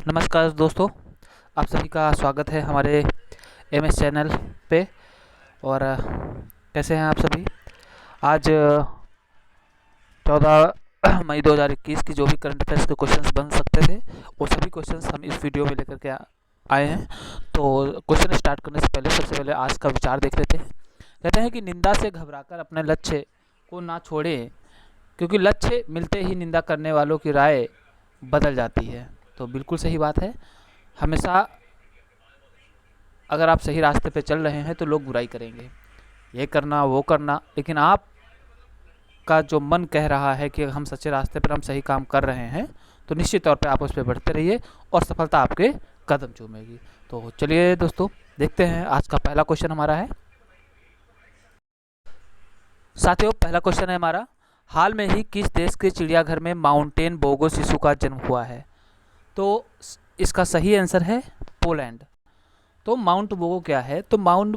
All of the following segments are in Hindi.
नमस्कार दोस्तों, आप सभी का स्वागत है हमारे एमएस चैनल पे। और कैसे हैं आप सभी। आज 14 मई 2021 की जो भी करंट अफेयर्स के क्वेश्चंस बन सकते थे वो सभी क्वेश्चंस हम इस वीडियो में लेकर के आए हैं। तो क्वेश्चन स्टार्ट करने से पहले सबसे पहले आज का विचार देख लेते हैं। कहते हैं कि निंदा से घबराकर अपने लक्ष्य को ना छोड़ें, क्योंकि लक्ष्य मिलते ही निंदा करने वालों की राय बदल जाती है। तो बिल्कुल सही बात है। हमेशा अगर आप सही रास्ते पे चल रहे हैं तो लोग बुराई करेंगे, ये करना वो करना, लेकिन आप का जो मन कह रहा है कि हम सच्चे रास्ते पर हम सही काम कर रहे हैं तो निश्चित तौर पे आप उस पर बढ़ते रहिए और सफलता आपके कदम चूमेगी। तो चलिए दोस्तों, देखते हैं आज का पहला क्वेश्चन हमारा है। साथियों, पहला क्वेश्चन है हमारा, हाल में ही किस देश के चिड़ियाघर में माउंटेन बोगो शिशु का जन्म हुआ है? तो इसका सही आंसर है पोलैंड। तो माउंट बोगो क्या है? तो माउंट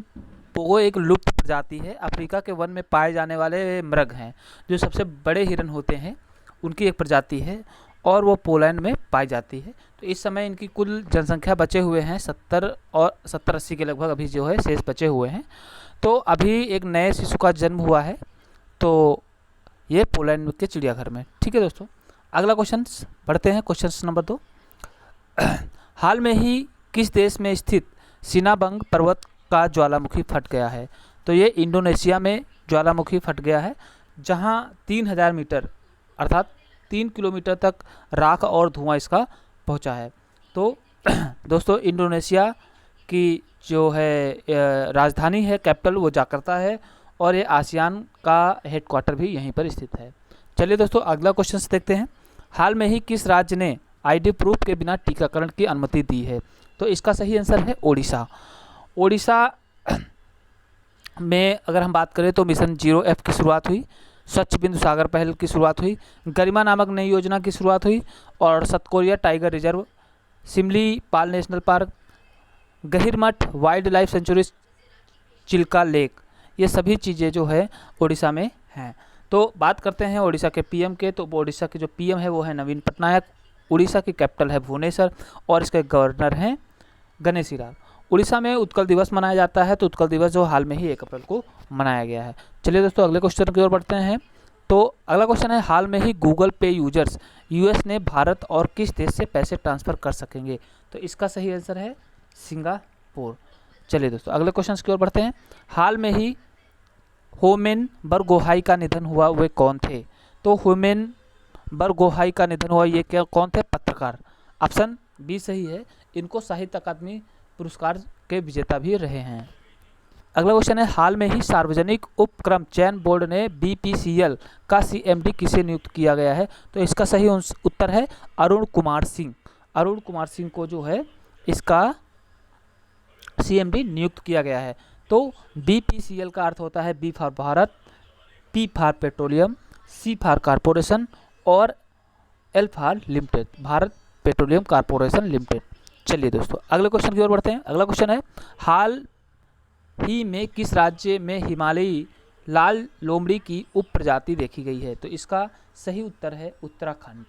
बोगो एक लुप्त प्रजाति है, अफ्रीका के वन में पाए जाने वाले मृग हैं, जो सबसे बड़े हिरन होते हैं उनकी एक प्रजाति है और वो पोलैंड में पाई जाती है। तो इस समय इनकी कुल जनसंख्या बचे हुए हैं 70-80 के लगभग अभी जो है शेष बचे हुए हैं। तो अभी एक नए शिशु का जन्म हुआ है, तो ये पोलैंड के चिड़ियाघर में। ठीक है दोस्तों, अगला क्वेश्चन पढ़ते हैं। क्वेश्चन नंबर 2, हाल में ही किस देश में स्थित सिनाबंग पर्वत का ज्वालामुखी फट गया है? तो ये इंडोनेशिया में ज्वालामुखी फट गया है, जहां 3000 मीटर अर्थात 3 किलोमीटर तक राख और धुआं इसका पहुंचा है। तो दोस्तों, इंडोनेशिया की जो है राजधानी है, कैपिटल, वो जकार्ता है और ये आसियान का हेडक्वार्टर भी यहीं पर स्थित है। चलिए दोस्तों, अगला क्वेश्चन देखते हैं। हाल में ही किस राज्य ने आईडी प्रूफ के बिना टीकाकरण की अनुमति दी है? तो इसका सही आंसर है ओडिशा। ओडिशा में अगर हम बात करें तो मिशन 0F की शुरुआत हुई, स्वच्छ बिंदु सागर पहल की शुरुआत हुई, गरिमा नामक नई योजना की शुरुआत हुई और Satkosia tiger reserve, Similipal national park, Gahirmatha wildlife sanctuary, Chilika lake, ये सभी चीज़ें जो है ओडिशा में हैं। तो बात करते हैं ओडिशा के पीएम के। तो ओडिशा के जो पीएम है वो है नवीन पटनायक, उड़ीसा की कैपिटल है भुवनेश्वर और इसके गवर्नर हैं गणेशी लाल। उड़ीसा में उत्कल दिवस मनाया जाता है, तो उत्कल दिवस जो हाल में ही 1 अप्रैल को मनाया गया है। चलिए दोस्तों, अगले क्वेश्चन की ओर बढ़ते हैं। तो अगला क्वेश्चन है, हाल में ही गूगल पे यूजर्स यूएस ने भारत और किस देश से पैसे ट्रांसफ़र कर सकेंगे? तो इसका सही आंसर है सिंगापुर। चलिए दोस्तों, अगले क्वेश्चन की ओर बढ़ते हैं। हाल में ही होमेन बरगोहाई का निधन हुआ, वे कौन थे? तो होमेन बरगोहाई का निधन हुआ, ये क्या कौन थे? पत्रकार। ऑप्शन बी सही है। इनको साहित्य अकादमी पुरस्कार के विजेता भी रहे हैं। अगला क्वेश्चन है, हाल में ही सार्वजनिक उपक्रम चयन बोर्ड ने बीपीसीएल का सीएमडी किसे नियुक्त किया गया है? तो इसका सही उत्तर है अरुण कुमार सिंह। अरुण कुमार सिंह को जो है इसका सीएमडी नियुक्त किया गया है। तो बीपीसीएल का अर्थ होता है B for Bharat, P for petroleum, C for corporation और L for limited, Bharat petroleum corporation limited. चलिए दोस्तों, अगले क्वेश्चन की ओर बढ़ते हैं। अगला क्वेश्चन है, हाल ही में किस राज्य में हिमालयी लाल लोमड़ी की उप प्रजाति देखी गई है? तो इसका सही उत्तर है उत्तराखंड।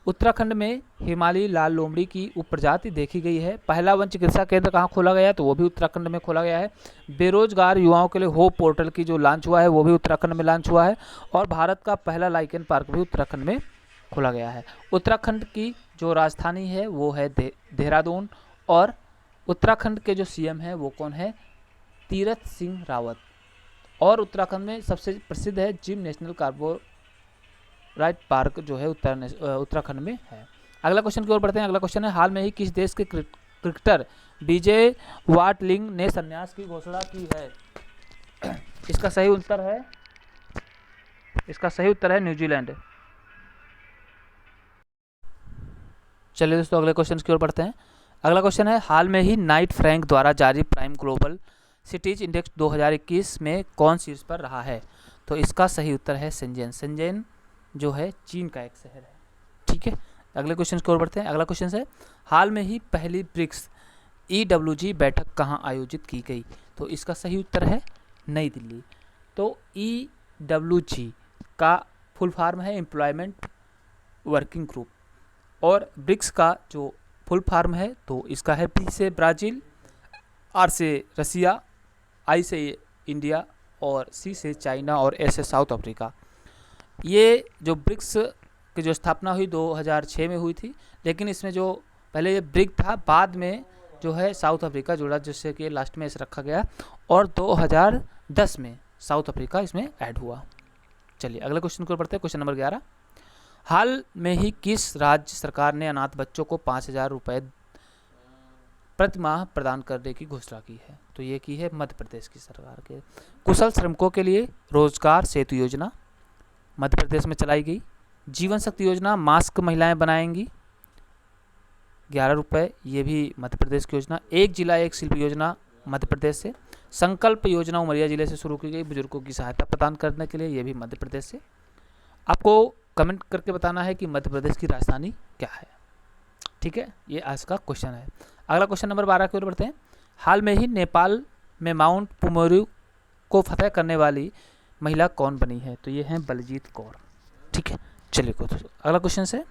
उत्तराखंड में हिमालयी लाल लोमड़ी की उप प्रजाति देखी गई है। पहला वन चिकित्सा केंद्र कहाँ खोला गया है? तो वो भी उत्तराखंड में खोला गया है। बेरोजगार युवाओं के लिए होप पोर्टल की जो लॉन्च हुआ है वो भी उत्तराखंड में लॉन्च हुआ है और भारत का पहला लाइकेन पार्क भी उत्तराखंड में खोला गया है। उत्तराखंड की जो राजधानी है वो है देहरादून और उत्तराखंड के जो सीएम है वो कौन है? तीरथ सिंह रावत। और उत्तराखंड में सबसे प्रसिद्ध है जिम नेशनल कार्बोराइट पार्क जो है उत्तराखंड में है। अगला क्वेश्चन की ओर बढ़ते हैं। अगला क्वेश्चन है, हाल में ही किस देश के क्रिकेटर विजय वाटलिंग ने संन्यास की घोषणा की है? इसका सही उत्तर है न्यूजीलैंड। चलिए दोस्तों, अगले क्वेश्चन की ओर बढ़ते हैं। अगला क्वेश्चन है, हाल में ही नाइट फ्रैंक द्वारा जारी प्राइम ग्लोबल सिटीज इंडेक्स 2021 में कौन शीर्ष पर रहा है? तो इसका सही उत्तर है शेंजन। शेंजन जो है चीन का एक शहर है। ठीक है, अगले क्वेश्चन की ओर बढ़ते हैं। अगला क्वेश्चन है, हाल में ही पहली ब्रिक्स EWG बैठक कहाँ आयोजित की गई? तो इसका सही उत्तर है नई दिल्ली। तो EWG का फुल फॉर्म है एम्प्लॉयमेंट वर्किंग ग्रुप और ब्रिक्स का जो फुल फॉर्म है तो इसका है B से ब्राज़ील, R से रसिया, I से इंडिया और C से चाइना और S से साउथ अफ्रीका। ये जो ब्रिक्स की जो स्थापना हुई 2006 में हुई थी, लेकिन इसमें जो पहले ये ब्रिक था, बाद में जो है साउथ अफ्रीका जुड़ा, जिससे कि लास्ट में इसे रखा गया और 2010 में साउथ अफ्रीका इसमें ऐड हुआ। चलिए अगले क्वेश्चन को पढ़ते हैं। क्वेश्चन नंबर 11, हाल में ही किस राज्य सरकार ने अनाथ बच्चों को 5,000 रुपये प्रति माह प्रदान करने की घोषणा की है? तो ये की है मध्य प्रदेश की सरकार के। कुशल श्रमिकों के लिए रोजगार सेतु योजना मध्य प्रदेश में चलाई गई। जीवन शक्ति योजना, मास्क महिलाएं बनाएंगी, 11 रुपये, ये भी मध्य प्रदेश की योजना। एक जिला एक शिल्प योजना मध्य प्रदेश से। संकल्प योजना उमरिया जिले से शुरू की गई बुजुर्गों की सहायता प्रदान करने के लिए, ये भी मध्य प्रदेश से। आपको कमेंट करके बताना है कि मध्य प्रदेश की राजधानी क्या है। ठीक है, ये आज का क्वेश्चन है। अगला क्वेश्चन नंबर 12 की ओर बढ़ते हैं। हाल में ही नेपाल में माउंट पुमोरू को फतह करने वाली महिला कौन बनी है? तो ये है बलजीत कौर। ठीक है, चलिए अगला क्वेश्चन से,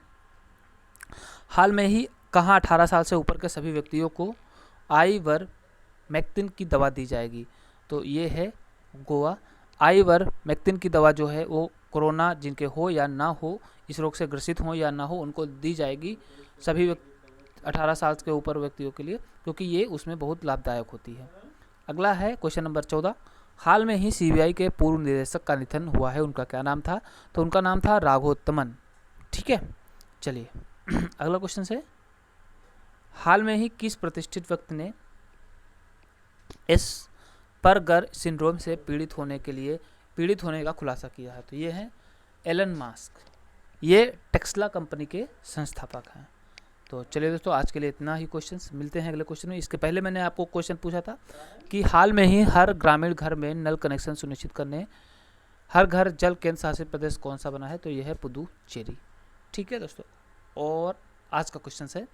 हाल में ही कहाँ 18 साल से ऊपर के सभी व्यक्तियों को आइवरमेक्टिन की दवा दी जाएगी? तो ये है गोवा। आइवरमेक्टिन की दवा जो है वो कोरोना जिनके हो या ना हो, इस रोग से ग्रसित हो या ना हो, उनको दी जाएगी सभी 18 साल के ऊपर व्यक्तियों के लिए, क्योंकि ये उसमें बहुत लाभदायक होती है। अगला है क्वेश्चन नंबर 14, हाल में ही CBI के पूर्व निदेशक का निधन हुआ है, उनका क्या नाम था? तो उनका नाम था राघोत्तमन। ठीक है, चलिए अगला क्वेश्चन से, हाल में ही किस प्रतिष्ठित व्यक्ति ने एस्पर्गर सिंड्रोम से पीड़ित होने का खुलासा किया है? तो ये है एलन मास्क। ये टेस्ला कंपनी के संस्थापक हैं। तो चलिए दोस्तों, आज के लिए इतना ही क्वेश्चंस। मिलते हैं अगले क्वेश्चन में। इसके पहले मैंने आपको क्वेश्चन पूछा था कि हाल में ही हर ग्रामीण घर में नल कनेक्शन सुनिश्चित करने हर घर जल केंद्र शासित प्रदेश कौन सा बना है? तो यह है पुदुचेरी। ठीक है दोस्तों, और आज का क्वेश्चन है,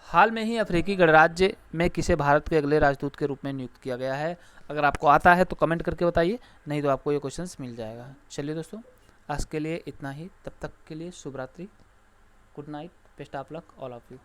हाल में ही अफ्रीकी गणराज्य में किसे भारत के अगले राजदूत के रूप में नियुक्त किया गया है? अगर आपको आता है तो कमेंट करके बताइए, नहीं तो आपको ये क्वेश्चंस मिल जाएगा। चलिए दोस्तों, आज के लिए इतना ही। तब तक के लिए शुभ रात्रि, good night, best of luck all of you.